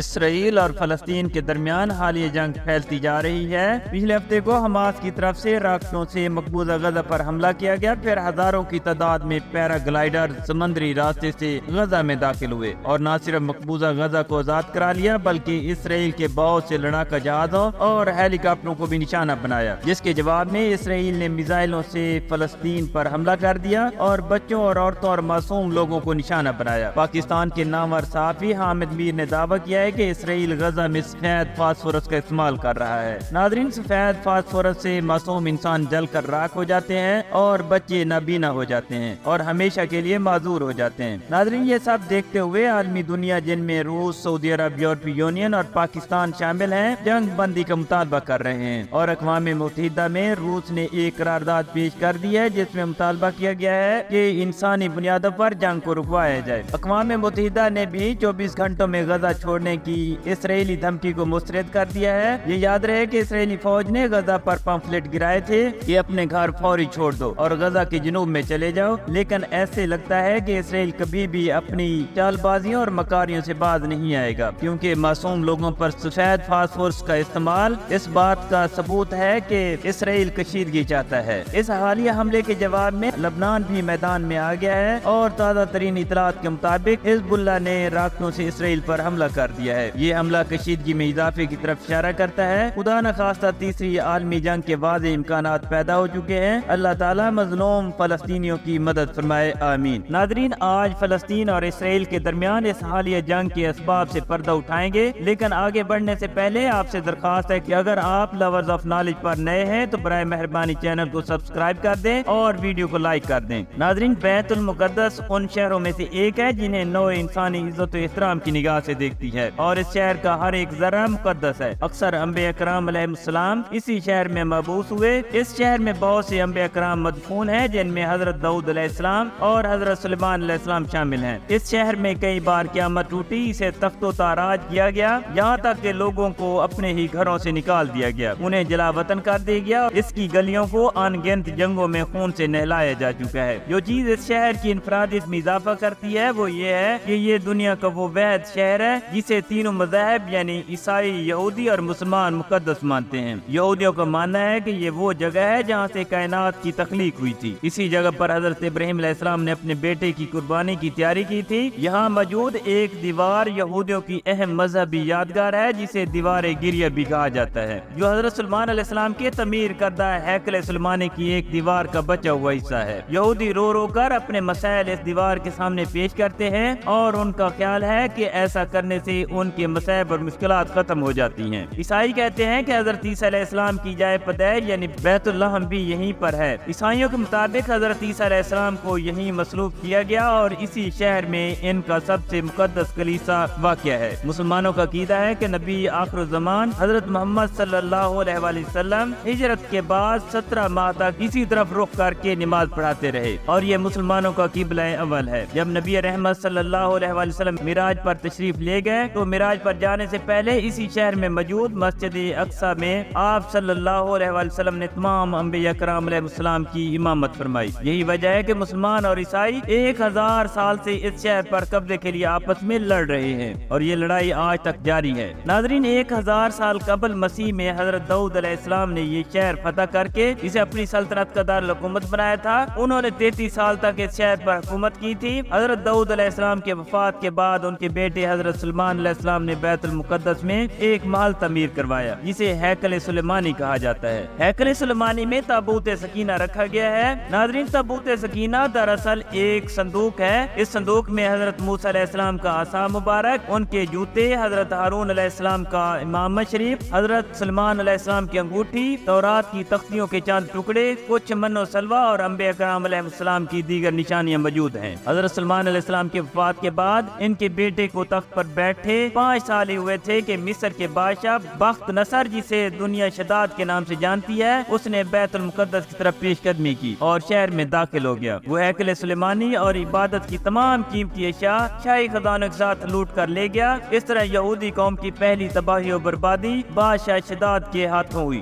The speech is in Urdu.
اسرائیل اور فلسطین کے درمیان حالیہ جنگ پھیلتی جا رہی ہے۔ پچھلے ہفتے کو حماس کی طرف سے راکٹوں سے مقبوضہ غزہ پر حملہ کیا گیا، پھر ہزاروں کی تعداد میں پیرا گلائیڈر سمندری راستے سے غزہ میں داخل ہوئے اور نہ صرف مقبوضہ غزہ کو آزاد کرا لیا بلکہ اسرائیل کے بہت سے لڑاکا جہازوں اور ہیلی کاپٹروں کو بھی نشانہ بنایا، جس کے جواب میں اسرائیل نے میزائلوں سے فلسطین پر حملہ کر دیا اور بچوں اور عورتوں اور معصوم لوگوں کو نشانہ بنایا۔ پاکستان کے نامور صحافی حامد میر نے دعویٰ کیا ہے کہ اسرائیل غزہ میں سفید فاسفورس کا استعمال کر رہا ہے۔ ناظرین، سفید فاسفورس سے معصوم انسان جل کر راکھ ہو جاتے ہیں اور بچے نابینا ہو جاتے ہیں اور ہمیشہ کے لیے معذور ہو جاتے ہیں۔ ناظرین، یہ سب دیکھتے ہوئے عالمی دنیا جن میں روس، سعودی عرب، یورپی یونین اور پاکستان شامل ہیں، جنگ بندی کا مطالبہ کر رہے ہیں اور اقوام متحدہ میں روس نے ایک قرارداد پیش کر دی ہے جس میں مطالبہ کیا گیا ہے کہ انسانی بنیادوں پر جنگ کو رکوایا جائے۔ اقوام متحدہ نے بھی 24 گھنٹوں میں غزہ چھوڑنے کی اسرائیلی دھمکی کو مسترد کر دیا ہے۔ یہ یاد رہے کہ اسرائیلی فوج نے غزہ پر پمفلٹ گرائے تھے کہ اپنے گھر فوری چھوڑ دو اور غزہ کے جنوب میں چلے جاؤ، لیکن ایسے لگتا ہے کہ اسرائیل کبھی بھی اپنی چال بازیوں اور مکاریوں سے باز نہیں آئے گا، کیونکہ معصوم لوگوں پر سفید فاسفورس کا استعمال اس بات کا ثبوت ہے کہ اسرائیل کشیدگی چاہتا ہے۔ اس حالیہ حملے کے جواب میں لبنان بھی میدان میں آ گیا ہے اور تازہ ترین اطلاعات کے مطابق حزب اللہ نے راکٹوں سے اسرائیل پر حملہ کر دیا ہے۔ یہ حملہ کشیدگی میں اضافے کی طرف اشارہ کرتا ہے۔ خدا نخواستہ تیسری عالمی جنگ کے واضح امکانات پیدا ہو چکے ہیں۔ اللہ تعالیٰ مظلوم فلسطینیوں کی مدد فرمائے، آمین۔ ناظرین، آج فلسطین اور اسرائیل کے درمیان اس حالیہ جنگ کے اسباب سے پردہ اٹھائیں گے، لیکن آگے بڑھنے سے پہلے آپ سے درخواست ہے کہ اگر آپ لورز آف نالج پر نئے ہیں تو برائے مہربانی چینل کو سبسکرائب کر دیں اور ویڈیو کو لائک کر دیں۔ ناظرین، بیت المقدس ان شہروں میں سے ایک ہے جنہیں نوع انسانی عزت و احترام کی نگاہ سے دیکھتی ہے اور اس شہر کا ہر ایک ذرہ مقدس ہے۔ اکثر انبیاء کرام علیہ السلام اسی شہر میں مبعوث ہوئے۔ اس شہر میں بہت سے انبیاء کرام مدفون ہیں، جن میں حضرت داؤد علیہ السلام اور حضرت سلیمان علیہ السلام شامل ہیں۔ اس شہر میں کئی بار قیامت ٹوٹی، اسے تخت و تاراج کیا گیا، یہاں تک کہ لوگوں کو اپنے ہی گھروں سے نکال دیا گیا، انہیں جلا وطن کر دیا گیا۔ اس کی گلیوں کو ان گنت جنگوں میں خون سے نہلایا جا چکا ہے۔ جو چیز اس شہر کی انفرادیت میں اضافہ کرتی ہے وہ یہ ہے کہ یہ دنیا کا وہ واحد شہر ہے جسے تینوں مذاہب یعنی عیسائی، یہودی اور مسلمان مقدس مانتے ہیں۔ یہودیوں کا ماننا ہے کہ یہ وہ جگہ ہے جہاں سے کائنات کی تخلیق ہوئی تھی۔ اسی جگہ پر حضرت ابراہیم علیہ السلام نے اپنے بیٹے کی قربانی کی تیاری کی تھی۔ یہاں موجود ایک دیوار یہودیوں کی اہم مذہبی یادگار ہے جسے دیوار گریہ بھی کہا جاتا ہے، جو حضرت سلیمان علیہ السلام کے تعمیر کردہ ہیکل سلیمانی کی ایک دیوار کا بچا ہوا حصہ ہے۔ یہودی رو رو کر اپنے مسائل اس دیوار کے سامنے پیش کرتے ہیں اور ان کا خیال ہے کہ ایسا کرنے سے ان کے مصائب اور مشکلات ختم ہو جاتی ہیں۔ عیسائی کہتے ہیں کہ حضرت عیسیٰ علیہ السلام کی جائے پیدائش یعنی بیت اللہ بھی یہیں پر ہے۔ عیسائیوں کے مطابق حضرت عیسیٰ علیہ السلام کو یہیں مصلوب کیا گیا اور اسی شہر میں ان کا سب سے مقدس کلیسا واقع ہے۔ مسلمانوں کا عقیدہ ہے کہ نبی آخر الزمان حضرت محمد صلی اللہ علیہ وسلم ہجرت کے بعد 17 ماہ تک اسی طرف رخ کر کے نماز پڑھاتے رہے اور یہ مسلمانوں کا قبلہ اول ہے۔ جب نبی رحمت صلی اللہ علیہ وسلم معراج پر تشریف لے گئے تو معراج پر جانے سے پہلے اسی شہر میں موجود مسجد اقصی میں آپ صلی اللہ علیہ وسلم نے تمام انبیاء کرام علیہ السلام کی امامت فرمائی۔ یہی وجہ ہے کہ مسلمان اور عیسائی 1000 سال سے اس شہر پر قبضے کے لیے آپس میں لڑ رہے ہیں اور یہ لڑائی آج تک جاری ہے۔ ناظرین، 1000 سال قبل مسیح میں حضرت داؤد علیہ السلام نے یہ شہر فتح کر کے اسے اپنی سلطنت کا دارالحکومت بنایا تھا۔ انہوں نے 33 سال تک اس شہر پر حکومت کی تھی۔ حضرت داؤد علیہ السلام کے وفات کے بعد ان کے بیٹے حضرت سلیمان علیہ السلام نے بیت المقدس میں ایک محل تعمیر کروایا جسے ہیکل سلیمانی کہا جاتا ہے۔ ہیکل سلیمانی میں تابوت سکینہ رکھا گیا ہے۔ ناظرین، تابوت سکینہ دراصل ایک صندوق ہے۔ اس صندوق میں حضرت موسیٰ علیہ السلام کا عصا مبارک، ان کے جوتے، حضرت ہارون علیہ السلام کا امامت شریف، حضرت سلیمان علیہ السلام کی انگوٹھی، تورات کی تختیوں کے چند ٹکڑے، کچھ من و سلوہ اور انبیاء کرام علیہ السلام کی دیگر نشانیاں موجود ہیں۔ حضرت سلیمان علیہ السلام کے وفات کے بعد ان کے بیٹے کو تخت پر بیٹھے 5 سال ہی ہوئے تھے کہ مصر کے بادشاہ بخت نصر، جسے دنیا شداد کے نام سے جانتی ہے، اس نے بیت المقدس کی طرف پیش قدمی کی اور شہر میں داخل ہو گیا۔ وہ ہیکل سلیمانی اور عبادت کی تمام قیمتی اشیاء شاہی خزانوں کے ساتھ لوٹ کر لے گیا۔ اس طرح یہودی قوم کی پہلی تباہی و بربادی بادشاہ شداد کے ہاتھوں ہوئی۔